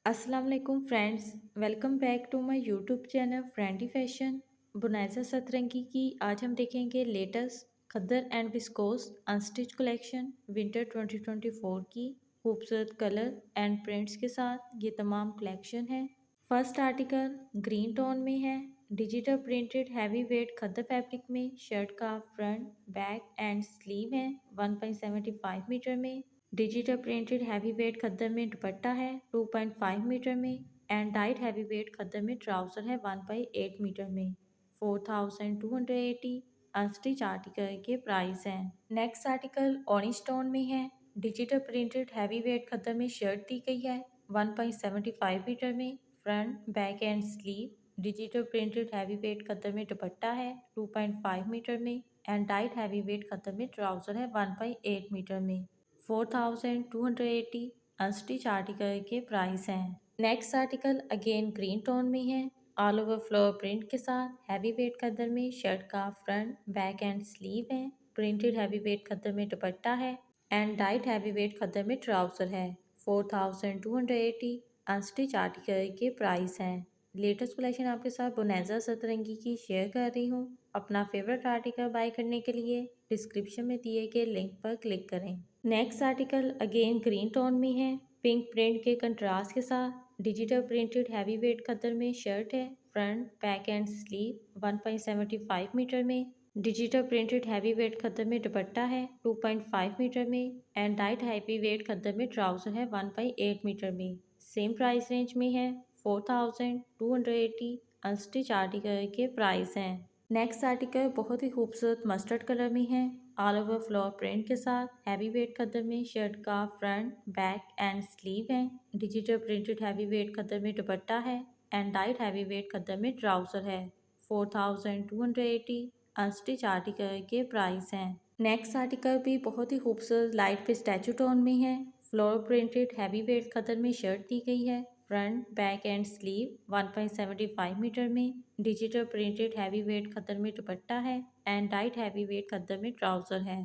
अस्सलाम वालेकुम friends, welcome back to my YouTube channel friendy fashion. Bonanza Satrangi की आज हम देखेंगे latest khaddar and viscose unstitch collection winter 2024 की खूबसूरत कलर एंड प्रिंट्स के साथ ये तमाम कलेक्शन है। फर्स्ट आर्टिकल ग्रीन टोन में है। डिजिटल प्रिंटेड हैवी वेट खद्दर फैब्रिक में शर्ट का फ्रंट बैक एंड स्लीव है 1.75 मीटर में। डिजिटल प्रिंटेड हैवी वेट खद्दर में दुपट्टा है 2.5 मीटर में एंड डाइट हैवी वेट खद्दर में ट्राउज़र है 1/8 मीटर में। 4280 अनस्टिच आर्टिकल के प्राइस हैं। नेक्स्ट आर्टिकल ऑरेंज टोन में है। डिजिटल प्रिंटेड हैवी वेट खद्दर में शर्ट दी गई है 1.75 मीटर में front back and sleeve. Digital printed heavy weight खद्दर में दुपट्टा है 2.5 मीटर में एंड डाइट हैवी वेट खद्दर में ट्राउज़र है 1/8 मीटर में। 4280 अनस्टिच आर्टिकल के प्राइस हैं। Next article again green tone में है। ऑल ओवर फ्लोर प्रिंट के साथ हैवी वेट खद्दर में शर्ट का फ्रंट बैक एंड स्लीव है। प्रिंटेड हैवी वेट खद्दर में दुपट्टा है एंड डाइट हैवी वेट खद्दर में ट्राउज़र है। 4280 अनस्टिच आर्टिकल के प्राइस हैं। लेटेस्ट कलेक्शन आपके साथ बुनैज़ा सतरंगी की शेयर कर रही हूँ। अपना फेवरेट आर्टिकल बाय करने के लिए डिस्क्रिप्शन में दिए गए लिंक पर क्लिक करें। Next article again green tone में है। पिंक प्रिंट के कंट्रास्ट के साथ डिजिटल प्रिंटेड हैवी वेट खद्दर में शर्ट है front back and sleeve 1.75 metre में। डिजिटल प्रिंटेड हैवी वेट खद्दर में दुपट्टा है 2.5 मीटर में एंड डाइट हैवी वेट खद्दर में ट्राउज़र है 1/8 मीटर में। सेम प्राइस रेंज में है। 4280 अनस्टिच आर्टिकल के प्राइस हैं। नेक्स्ट आर्टिकल बहुत ही खूबसूरत मस्टर्ड कलर में है। ऑल ओवर फ्लोर प्रिंट के साथ हैवी वेट खद्दर में शर्ट का फ्रंट बैक एंड स्लीव है। डिजिटल प्रिंटेड हैवी वेट खद्दर में दुपट्टा है एंड डाइट हैवी वेट खद्दर में ट्राउज़र है। 4280 अनस्टिच आर्टिकल के प्राइस हैं। नेक्स्ट आर्टिकल भी बहुत ही खूबसूरत लाइट पे स्टैचू टोन में है। फ्लोर प्रिंटेड हैवी वेट खद्दर में शर्ट दी गई है front back and sleeve 1.75 metre में। डिजिटल प्रिंटेड हैवी वेट खद्दर में दुपट्टा है एंड डाइट हैवी वेट खद्दर में ट्राउज़र है।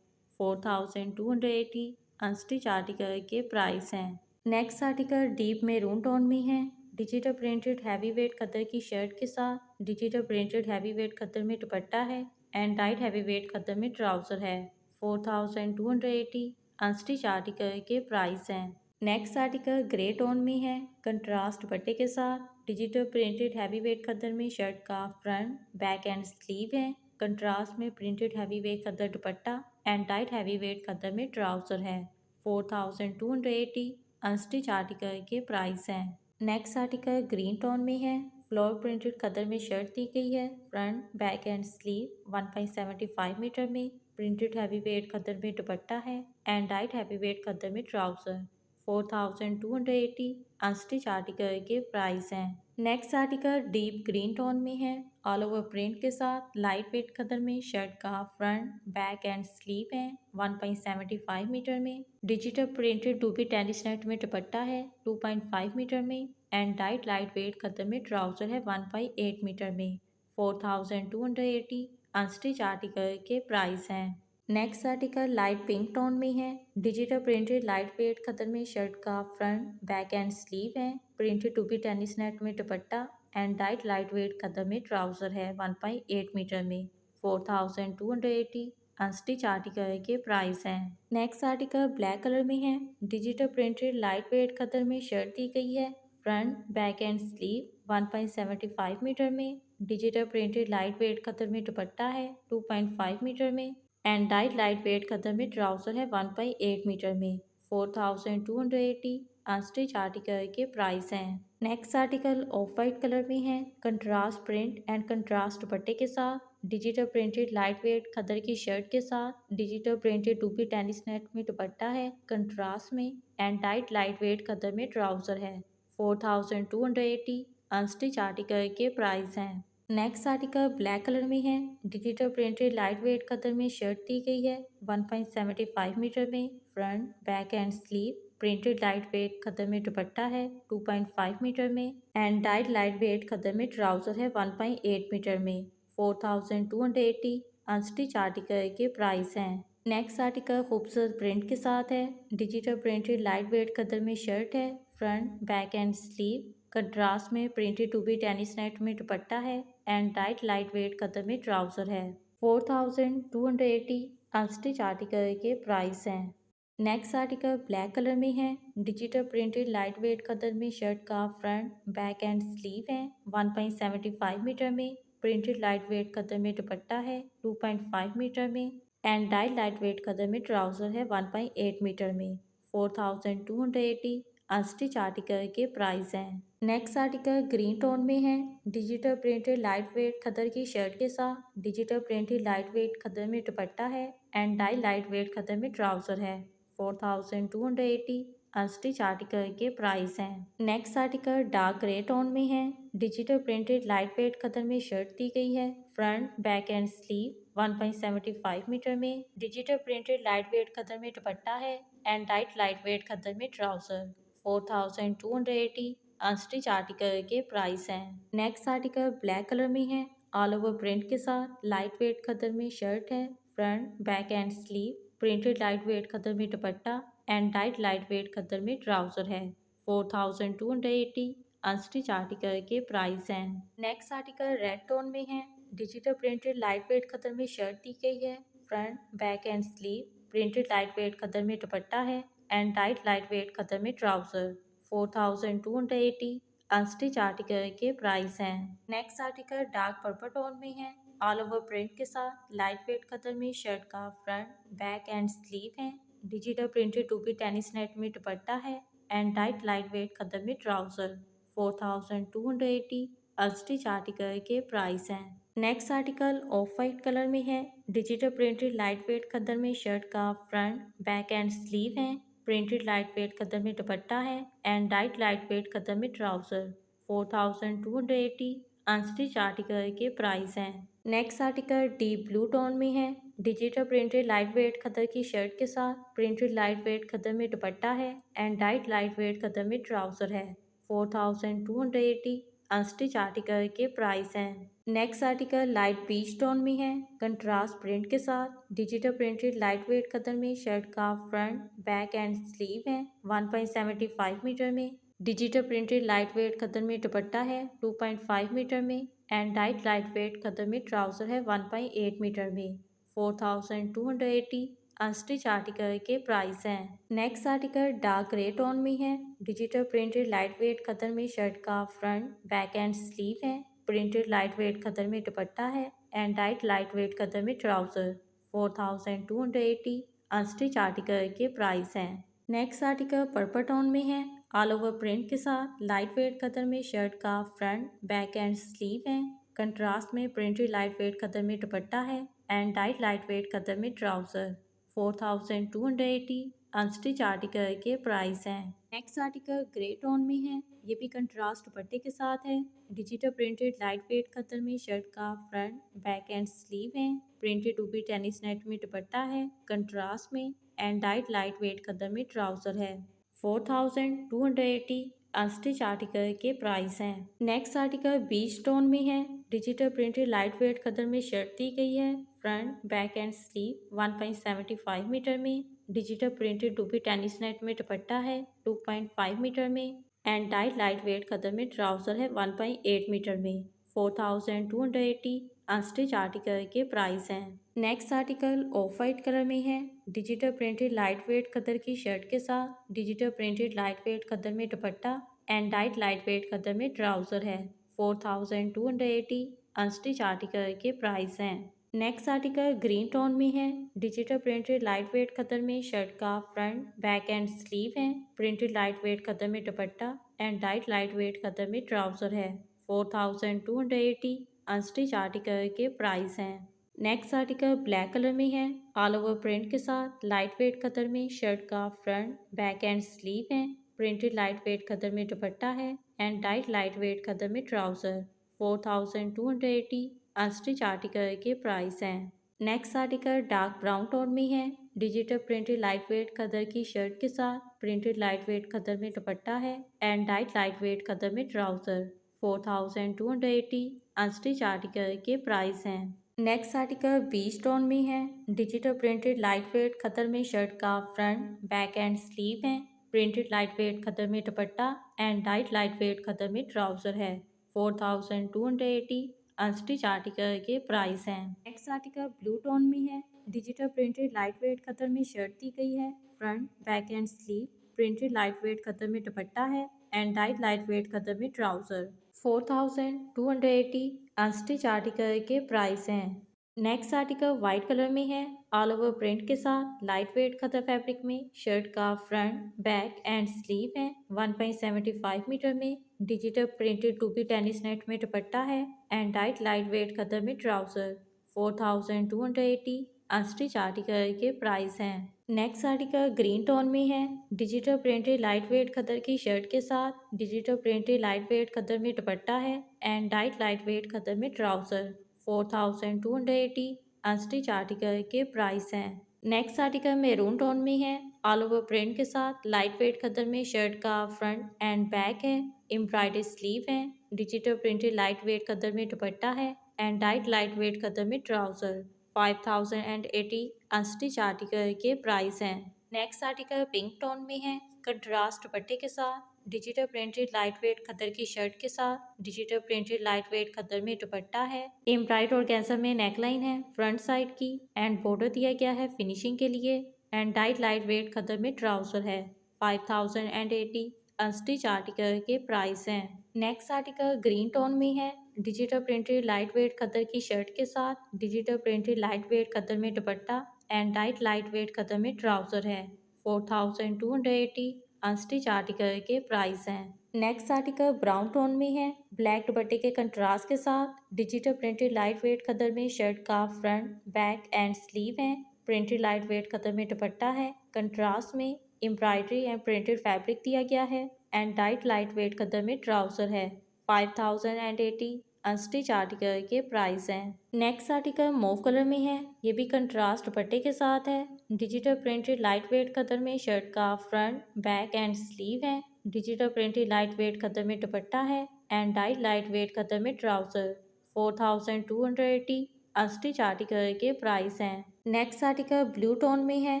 4280 अनस्टिच आर्टिकल के प्राइस हैं। Next article deep maroon tone में है। Digital printed heavy weight khaddar की शर्ट के साथ डिजिटल प्रिंटेड हैवी वेट खद्दर में दुपट्टा है एंड डाइट हैवी वेट खद्दर में ट्राउज़र है। 4280 अनस्टिच आर्टिकल के प्राइस हैं। नेक्स्ट आर्टिकल ग्रे टोन में है। कंट्रास्ट दुपट्टे के साथ डिजिटल प्रिंटेड हैवी वेट खद्दर में शर्ट का फ्रंट बैक एंड स्लीव है। कंट्रास्ट में printed heavy weight khaddar dupatta and dyed heavy weight खद्दर में ट्राउज़र है। 4280 अनस्टिच आर्टिकल के प्राइस हैं। नेक्स्ट आर्टिकल ग्रीन टोन में है। फ्लोर प्रिंटेड खद्दर में शर्ट दी गई है front back and sleeve 1.75 metre में। प्रिंटेड हैवी वेट खद्दर में दुपट्टा है एंड डाइट हैवी वेट खद्दर में ट्राउज़र। 4280 अनस्टिच आर्टिकल के प्राइस हैं। Next article deep green tone में है। ऑल ओवर प्रिंट के साथ लाइट वेट खद्दर में शर्ट का फ्रंट बैक एंड स्लीव है 1.75 मीटर में। Digital printed dobby tennis net में दुपट्टा है 2.5 मीटर में एंड डाइट लाइट वेट खद्दर में ट्राउज़र है 1/8 मीटर में। 4280 अनस्टिच आर्टिकल के प्राइस हैं। Next article light pink tone में है। डिजिटल प्रिंटेड लाइट वेट खद्दर में शर्ट का फ्रंट बैक एंड स्लीव है। प्रिंटेड टूबी टेनिस नेट में dupatta and dyed light weight खद्दर में ट्राउज़र है 1/8 मीटर में। 4280 अनस्टिच आर्टिकल के प्राइस हैं। नेक्स्ट आर्टिकल ब्लैक कलर में है। डिजिटल प्रिंटेड लाइट वेट खद्दर में शर्ट दी गई है front back and sleeve 1.75 metre में। डिजिटल प्रिंटेड लाइट वेट खद्दर में दुपट्टा है 2.5 मीटर में एंड डाइट लाइट वेट खद्दर में ट्राउज़र है 1/8 मीटर में। 4280 अनस्टिच आर्टिकल के प्राइस हैं। Next article off white colour में है। कंट्रास्ट प्रिंट एंड कंट्रास्ट दुपट्टे के साथ digital printed light weight khaddar की शर्ट के साथ digital printed dobby tennis net में दुपट्टा है कंट्रास्ट में एंड डाइट लाइट वेट खद्दर में ट्राउज़र है। 4280 अनस्टिच आर्टिकल के प्राइस हैं। नेक्स्ट आर्टिकल ब्लैक कलर में है। डिजिटल प्रिंटेड लाइट वेट खद्दर में शर्ट दी गई है 1.75 मीटर में। Front back and sleeve printed light weight खद्दर में दुपट्टा है 2.5 मीटर में एंड डाइट लाइट वेट खद्दर में ट्राउज़र है 1/8 मीटर में। 4280 अनस्टिच आर्टिकल के प्राइस हैं। नेक्स्ट आर्टिकल खूबसूरत प्रिंट के साथ है। डिजिटल प्रिंटेड लाइट वेट खद्दर में शर्ट है front back and sleeve, contrast में printed to be tennis net में दुपट्टा है एंड टाइट लाइट वेट कदर में ट्राउजर है। 4280 अनस्टिच आर्टिकल के प्राइस हैं। नेक्स्ट आर्टिकल ब्लैक कलर में है, डिजिटल प्रिंटेड लाइट वेट कदर में शर्ट का फ्रंट बैक एंड स्लीव है। 1.75 मीटर में प्रिंटेड लाइट वेट कदर में दुपट्टा है 2.5 मीटर में एंड डाई लाइट वेट कदर में ट्राउजर है 1.8 मीटर में। 4280 अनस्टिच आर्टिकल के प्राइस हैं। नेक्स्ट आर्टिकल ग्रीन टोन में है, digital printed light weight khaddar की शर्ट के साथ digital printed light weight khaddar में दुपट्टा है and dyed light weight khaddar में ट्राउजर है। 4280 अनस्टिच आर्टिकल के प्राइस हैं। Next article dark grey tone में है, digital printed light weight khaddar में शर्ट दी गई है, front back and sleeve 1.75 metre में digital printed light weight khaddar में दुपट्टा है and dyed light weight khaddar में ट्राउजर। 4280 अनस्टिच आर्टिकल के प्राइस हैं। नेक्स्ट आर्टिकल ब्लैक कलर में है, ऑल ओवर प्रिंट के साथ लाइट वेट खदर में शर्ट है, front back and sleeve printed light weight khaddar में dupatta and dyed light weight khaddar में ट्राउजर है। 4280 अनस्टिच आर्टिकल के प्राइस हैं। नेक्स्ट आर्टिकल रेड टोन में है, digital printed light weight khaddar में शर्ट दी गई है, front back and sleeve printed light weight khaddar में दुपट्टा है and dyed light weight khaddar में ट्राउजर। 4280 अनस्टिच आर्टिकल के प्राइस हैं। Next article dark purple tone में है, ऑल ओवर प्रिंट के साथ लाइट वेट खदर में शर्ट का फ्रंट बैक एंड स्लीव है, digital printed to be tennis net में दुपट्टा है and dyed light weight khaddar में ट्राउजर। 4280 अनस्टिच आर्टिकल के प्राइस हैं। Next article off white colour में है, digital printed light weight khaddar में शर्ट का फ्रंट बैक एंड स्लीव है, प्रिंटेड लाइट वेट खदर में दुपट्टा है and dyed light weight khaddar में ट्राउजर। 4280 अनस्टिच आर्टिकल के प्राइस हैं। Next article deep blue tone में है, digital printed light weight khaddar की शर्ट के साथ प्रिंटेड लाइट वेट खदर में दुपट्टा है and dyed light weight khaddar में ट्राउजर है। 4280 अनस्टिच आर्टिकल के प्राइस हैं। Next article light peach tone में है, कंट्रास्ट प्रिंट के साथ digital printed light weight khaddar में शर्ट का फ्रंट बैक एंड स्लीव है, 1.75 मीटर में digital printed light weight khaddar में दुपट्टा है 2.5 मीटर में and dyed light weight khaddar में ट्राउजर है 1.8 मीटर में। 4280 अनस्टिच आर्टिकल के प्राइस हैं। Next article dark grey tone में है, digital printed light weight khaddar में शर्ट का फ्रंट बैक एंड स्लीव है, प्रिंटेड लाइट वेट खदर में दुपट्टा है and dyed light weight khaddar में ट्राउजर। 4280 अनस्टिच आर्टिकल के प्राइस हैं। नेक्स्ट आर्टिकल पर्पल टोन में है, ऑल ओवर प्रिंट के साथ लाइट वेट खदर में शर्ट का फ्रंट बैक एंड स्लीव है, कंट्रास्ट में प्रिंटेड लाइट वेट खदर में दुपट्टा है and dyed light weight khaddar में ट्राउजर। 4280 अनस्टिच आर्टिकल के प्राइस हैं। नेक्स्ट आर्टिकल ग्रे टोन में है, ये भी कंट्रास्ट दुपट्टे के साथ है, digital printed light weight khaddar में शर्ट का फ्रंट बैक एंड स्लीव है, printed to be tennis net में दुपट्टा है कंट्रास्ट में and dyed light weight khaddar में ट्राउजर है। 4280 अनस्टिच आर्टिकल के प्राइस हैं। नेक्स्ट आर्टिकल बीच टोन में है, digital printed light weight khaddar में शर्ट दी गई है, front back and sleeve 1.75 metre में digital printed to be tennis net में दुपट्टा है 2.5 मीटर में and dyed light weight khaddar में ट्राउजर है 1.8 मीटर में। 4280 अनस्टिच आर्टिकल के प्राइस हैं। Next article off white colour में है, digital printed light weight khaddar की शर्ट के साथ digital printed light weight khaddar में dupatta and dyed light weight khaddar में ट्राउजर है। 4280 अनस्टिच आर्टिकल के प्राइस हैं। नेक्स्ट आर्टिकल ग्रीन टोन में है, digital printed light weight khaddar में शर्ट का फ्रंट बैक एंड स्लीव है, प्रिंटेड लाइट वेट खदर में dupatta and dyed light weight khaddar में ट्राउजर है। 4280 अनस्टिच आर्टिकल के प्राइस हैं। नेक्स्ट आर्टिकल ब्लैक कलर में है, ऑल ओवर प्रिंट के साथ लाइट वेट खदर में शर्ट का फ्रंट बैक एंड स्लीव है, प्रिंटेड लाइट वेट खदर में दुपट्टा है and dyed light weight khaddar में ट्राउजर। 4280 अनस्टिच आर्टिकल के प्राइस हैं। Next article dark brown tone में है, digital printed light weight khaddar की शर्ट के साथ प्रिंटेड लाइट वेट खदर में दुपट्टा है and dyed light weight khaddar में ट्राउजर। 4280 अनस्टिच आर्टिकल के प्राइस हैं। नेक्स्ट आर्टिकल बीच टोन में है, digital printed light weight khaddar में शर्ट का फ्रंट बैक एंड स्लीव है, प्रिंटेड लाइट वेट खदर में dupatta and dyed light weight khaddar में ट्राउज़र है। 4280 अनस्टिच आर्टिकल के प्राइस हैं। नेक्स्ट आर्टिकल ब्लू टोन में है। Digital printed light weight khaddar में शर्ट दी गई है। Front back and sleeve printed light weight khaddar में दुपट्टा है and dyed light weight khaddar में ट्राउज़र। 4280 अनस्टिच आर्टिकल के प्राइस हैं। नेक्स्ट आर्टिकल वाइट कलर में है। ऑल ओवर प्रिंट के साथ लाइट वेट खतर फैब्रिक में शर्ट का फ्रंट बैक एंड स्लीव है। 1.75 मीटर में digital printed dobby tennis net में दुपट्टा है and dyed light weight khaddar में ट्राउजर। 4280 अनस्टिच आर्टिकल के प्राइस हैं। नेक्स्ट आर्टिकल ग्रीन टोन में है। डिजिटल प्रिंटेड लाइट वेट खतर की शर्ट के साथ digital printed light weight khaddar में दुपट्टा है and dyed light weight khaddar में ट्राउजर। 4280 अनस्टिच आर्टिकल के प्राइस हैं। नेक्स्ट आर्टिकल मैरून टोन में है। ऑल ओवर प्रिंट के साथ लाइट वेट खतर में शर्ट का फ्रंट एंड बैक है। एम्ब्रॉयडर्ड स्लीव है। Digital printed light weight khaddar में दुपट्टा है and dyed light weight khaddar में ट्राउजर। 5080 अनस्टिच आर्टिकल के प्राइस हैं। नेक्स्ट आर्टिकल पिंक टोन में है। कंट्रास्ट दुपट्टे के साथ डिजिटल प्रिंटेड लाइट वेट खतर की शर्ट के साथ digital printed light weight khaddar में दुपट्टा है। एम्ब्रॉयडर्ड और कैंसर में नेकलाइन है फ्रंट साइड की एंड बॉर्डर दिया गया है फिनिशिंग के लिए and dyed light weight khaddar में ट्राउजर है। 5080 अनस्टिच आर्टिकल के प्राइस हैं। नेक्स्ट आर्टिकल ग्रीन टोन में है। डिजिटल प्रिंटेड लाइट वेट खतर की शर्ट के साथ digital printed light weight khaddar में dupatta and dyed light weight khaddar में ट्राउजर है। 4280 अनस्टिच आर्टिकल के प्राइस हैं। नेक्स्ट आर्टिकल ब्राउन टोन में है। ब्लैक दुपट्टे के कंट्रास्ट के साथ digital printed light weight khaddar में शर्ट का फ्रंट बैक एंड स्लीव है। प्रिंटेड लाइट वेट खदर में दुपट्टा है। कंट्रास्ट में एम्ब्रॉयडरी एंड प्रिंटेड फैब्रिक दिया गया है and dyed light weight khaddar में ट्राउजर है। 5080 अनस्टिच आर्टिकल के प्राइस हैं। नेक्स्ट आर्टिकल मूव कलर में है। ये भी कंट्रास्ट दुपट्टे के साथ है। Digital printed light weight khaddar में शर्ट का फ्रंट बैक एंड स्लीव है। Digital printed light weight khaddar में दुपट्टा है and dyed light weight khaddar में ट्राउजर। 4280 अनस्टिच आर्टिकल के प्राइस हैं। नेक्स्ट आर्टिकल ब्लू टोन में है।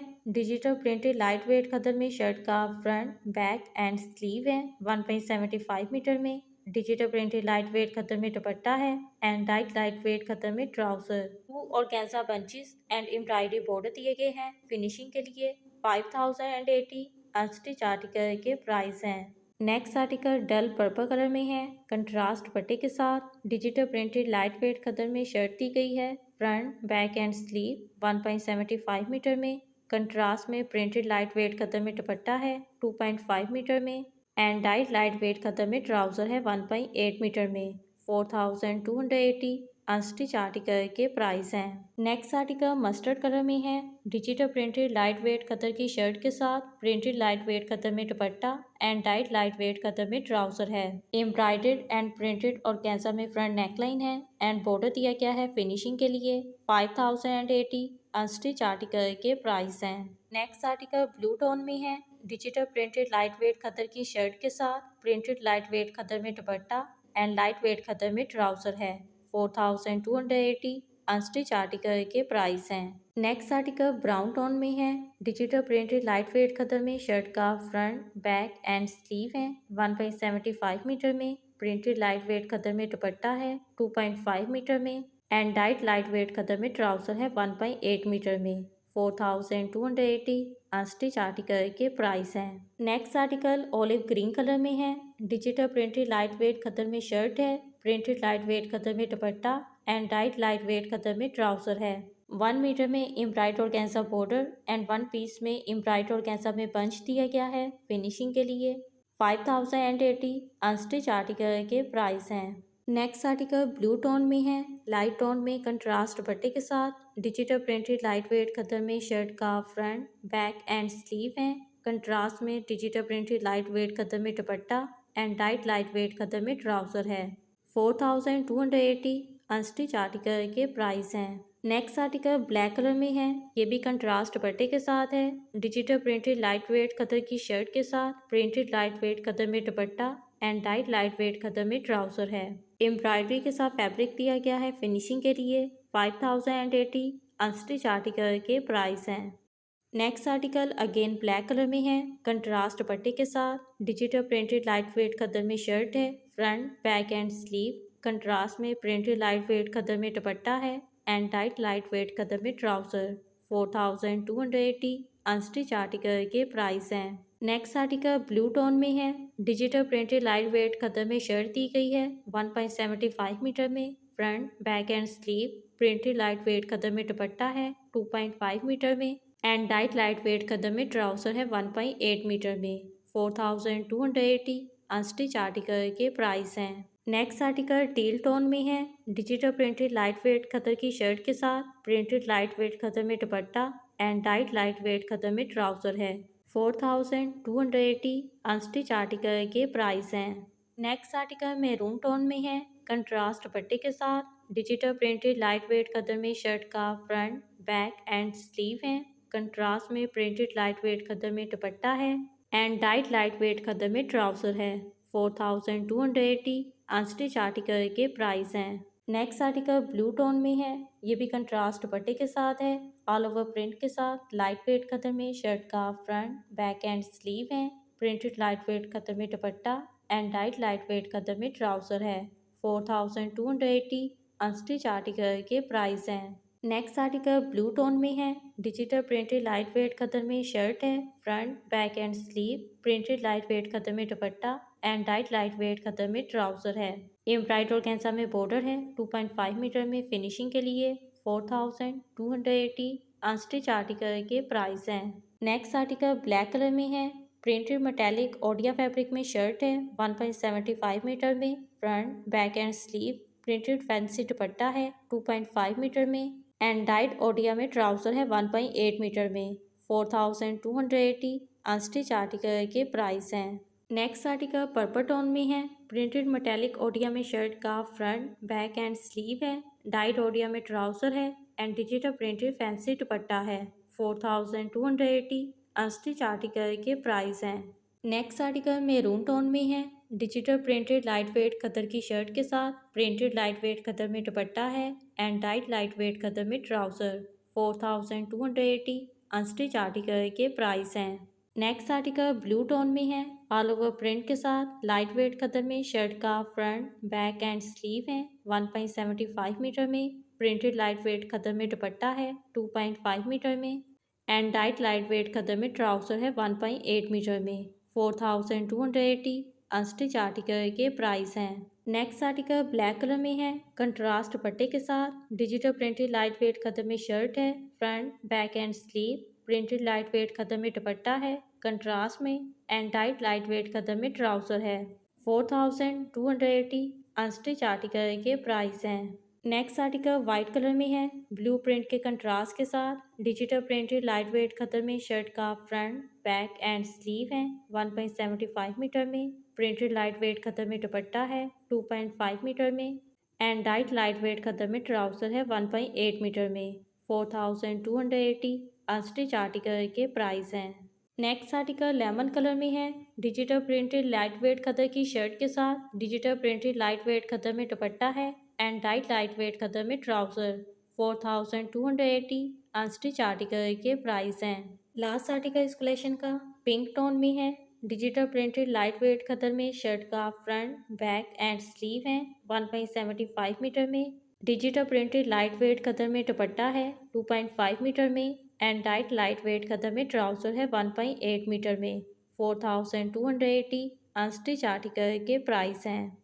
Digital printed light weight khaddar में शर्ट का फ्रंट बैक एंड स्लीव है। 1.75 मीटर में digital printed light weight khaddar में दुपट्टा है and dyed light weight khaddar में ट्राउजर। और Kansas bunches and embroidery border दिए गए हैं फिनिशिंग के लिए। 5080 अनस्टिच आर्टिकल के प्राइस हैं। नेक्स्ट आर्टिकल डल पर्पल कलर में है। कंट्रास्ट दुपट्टे के साथ digital printed light weight khaddar में शर्ट दी गई है। Front back and sleeve 1.75 metre में। कंट्रास्ट में प्रिंटेड लाइट वेट खतर में दुपट्टा है 2.5 मीटर में and dyed light weight khaddar में ट्राउजर है 1.8 मीटर में। 4280 अनस्टिच आर्टिकल के प्राइस हैं। नेक्स्ट आर्टिकल मस्टर्ड कलर में है। डिजिटल प्रिंटेड लाइट वेट खतर की शर्ट के साथ प्रिंटेड लाइट वेट खतर में dupatta and dyed light weight khaddar में ट्राउजर है। एम्ब्रॉयडर्ड एंड प्रिंटेड और कैंसा में फ्रंट नेकलाइन है एंड बॉर्डर दिया गया है फिनिशिंग के लिए। 5080 अनस्टिच आर्टिकल के प्राइस हैं। नेक्स्ट आर्टिकल ब्लू टोन में है। डिजिटल प्रिंटेड लाइट वेट खतर की शर्ट के साथ प्रिंटेड लाइट वेट खतर में dupatta and light weight khaddar में ट्राउजर है। 4280 अनस्टिच आर्टिकल के प्राइस हैं। नेक्स्ट आर्टिकल ब्राउन टोन में है। Digital printed light weight khaddar में शर्ट का फ्रंट बैक एंड स्लीव है। 1.75 मीटर में प्रिंटेड लाइट वेट खतर में दुपट्टा है 2.5 मीटर में and dyed light weight khaddar में ट्राउजर है 1.8 मीटर में। 4280 अनस्टिच आर्टिकल के प्राइस हैं। Next article olive green colour में है। Digital printed light weight khaddar में शर्ट है। प्रिंटेड लाइट वेट खतर में dupatta and dyed light weight khaddar में ट्राउजर है। 1 मीटर में एम्ब्रॉयडर्ड और कैंसा बॉर्डर एंड 1 पीस में एम्ब्रॉयडर्ड और कैंसा में बंच दिया गया है फिनिशिंग के लिए। 5080 अनस्टिच आर्टिकल के प्राइस हैं। नेक्स्ट आर्टिकल ब्लू टोन में है। लाइट टोन में कंट्रास्ट दुपट्टे के साथ digital printed light weight khaddar में शर्ट का फ्रंट बैक एंड स्लीव है। कंट्रास्ट में digital printed light weight khaddar में dupatta and dyed light weight khaddar में ट्राउजर है। 4280 अनस्टिच आर्टिकल के प्राइस हैं। नेक्स्ट आर्टिकल ब्लैक कलर में है। ये भी कंट्रास्ट दुपट्टे के साथ है। डिजिटल प्रिंटेड लाइट वेट खतर की शर्ट के साथ प्रिंटेड लाइट वेट खतर में dupatta and dyed light weight khaddar में ट्राउजर है। एम्ब्रॉयडरी के साथ फैब्रिक दिया गया है फिनिशिंग के लिए। 5080 अनस्टिच आर्टिकल के प्राइस हैं। Next article again black colour में है, कंट्रास्ट दुपट्टे के साथ। डिजिटल प्रिंटेड लाइट वेट खद्दर में शर्ट है, front back and sleeve. Contrast में प्रिंटेड लाइट वेट खद्दर में दुपट्टा है एंड टाइट लाइट वेट खद्दर में ट्राउजर। 4280 अनस्टिच आर्टिकल के प्राइस हैं। नेक्स्ट आर्टिकल ब्लू टोन में है, डिजिटल प्रिंटेड लाइट वेट खद्दर में शर्ट दी गई है 1.75 मीटर में, front back and sleeve. Printed light weight खद्दर में दुपट्टा है 2.5 मीटर में एंड डाइट लाइट वेट खद्दर में ट्राउजर है 1.8 मीटर में। 4280 अनस्टिच आर्टिकल के प्राइस हैं। नेक्स्ट आर्टिकल टील टोन में है, digital printed light weight khaddar की शर्ट के साथ प्रिंटेड लाइट वेट खद्दर में dupatta and dyed light weight खद्दर में ट्राउजर है। 4280 अनस्टिच आर्टिकल के प्राइस हैं। नेक्स्ट आर्टिकल मैरून टोन में है, कंट्रास्ट दुपट्टे के साथ। डिजिटल प्रिंटेड लाइट वेट खद्दर में शर्ट का फ्रंट बैक एंड स्लीव है। कंट्रास्ट में प्रिंटेड लाइट वेट खद्दर में दुपट्टा है एंड डाइट लाइट वेट खद्दर में ट्राउजर है। 4280 अनस्टिच आर्टिकल के प्राइस हैं। नेक्स्ट आर्टिकल ब्लू टोन में है, ये भी कंट्रास्ट दुपट्टे के साथ है, ऑल ओवर प्रिंट के साथ। लाइट वेट खद्दर में शर्ट का फ्रंट बैक एंड स्लीव है। प्रिंटेड लाइट वेट खद्दर में dupatta and dyed light weight खद्दर में ट्राउजर है। 4280 अनस्टिच आर्टिकल के प्राइस हैं। नेक्स्ट आर्टिकल ब्लू टोन में है, डिजिटल प्रिंटेड लाइट वेट खद्दर में शर्ट है, front back and sleeve. Printed light weight खद्दर में dupatta and dyed light weight खद्दर में ट्राउजर है। एम्ब्रॉयडरी ऑर्गेन्जा में बॉर्डर है 2.5 मीटर में फिनिशिंग के लिए। 4280 अनस्टिच आर्टिकल के प्राइस हैं। नेक्स्ट आर्टिकल ब्लैक कलर में है, प्रिंटेड मेटेलिक ओडिया फैब्रिक में शर्ट है 1.75 मीटर में, front back and sleeve. Printed fancy दुपट्टा है 2.5 मीटर में एंड डाइट ओडिया में ट्राउजर है 1.8 मीटर में। 4280 अनस्टिच आर्टिकल के प्राइस हैं। नेक्स्ट आर्टिकल पर्पल टोन में है, प्रिंटेड मेटेलिक ओडिया में शर्ट का फ्रंट बैक एंड स्लीव है। डाइट ओडिया में ट्राउजर है एंड डिजिटल प्रिंटेड फैंसी दुपट्टा है। 4280 अनस्टिच आर्टिकल के प्राइस हैं। नेक्स्ट आर्टिकल मैरून टोन में है, digital printed light weight khaddar की शर्ट के साथ प्रिंटेड लाइट वेट खद्दर में दुपट्टा है एंड डाइट लाइट वेट खद्दर में ट्राउजर। 4280 अनस्टिच आर्टिकल के प्राइस हैं। नेक्स्ट आर्टिकल ब्लू टोन में है, ऑल ओवर प्रिंट के साथ। लाइट वेट खद्दर में शर्ट का फ्रंट बैक एंड स्लीव है 1.75 मीटर में। प्रिंटेड लाइट वेट खद्दर में दुपट्टा है 2.5 मीटर में एंड डाइट लाइट वेट खद्दर में ट्राउजर है 1.8 मीटर में। 4280 अनस्टिच आर्टिकल के प्राइस हैं। नेक्स्ट आर्टिकल ब्लैक कलर में है, कंट्रास्ट दुपट्टे के साथ। डिजिटल प्रिंटेड लाइट वेट खद्दर में शर्ट है, front back and sleeve. Printed light weight खद्दर में दुपट्टा है कंट्रास्ट में एंड डाइट लाइट वेट खद्दर में ट्राउजर है। 4280 अनस्टिच आर्टिकल के प्राइस हैं। नेक्स्ट आर्टिकल वाइट कलर में है, ब्लू प्रिंट के कंट्रास्ट के साथ। डिजिटल प्रिंटेड लाइट वेट खद्दर में शर्ट का फ्रंट बैक एंड स्लीव है 1.75 मीटर में। प्रिंटेड लाइट वेट खद्दर में दुपट्टा है 2.5 मीटर में एंड डाइट लाइट वेट खद्दर में ट्राउजर है 1.8 मीटर में। 4280 अनस्टिच आर्टिकल के प्राइस हैं। नेक्स्ट आर्टिकल लेमन कलर में है, digital printed light weight khaddar की शर्ट के साथ। डिजिटल प्रिंटेड लाइट वेट खद्दर में दुपट्टा है एंड डाइट लाइट वेट खद्दर में ट्राउजर। 4280 अनस्टिच आर्टिकल के प्राइस हैं। लास्ट आर्टिकल इस कलेक्शन का पिंक टोन में है, डिजिटल प्रिंटेड लाइट वेट खद्दर में शर्ट का फ्रंट बैक एंड स्लीव है 1.75 मीटर में। डिजिटल प्रिंटेड लाइट वेट खद्दर में दुपट्टा है 2.5 मीटर में एंड डाइट लाइट वेट खद्दर में ट्राउजर है 1.8 मीटर में। 4280 अनस्टिच आर्टिकल के प्राइस हैं।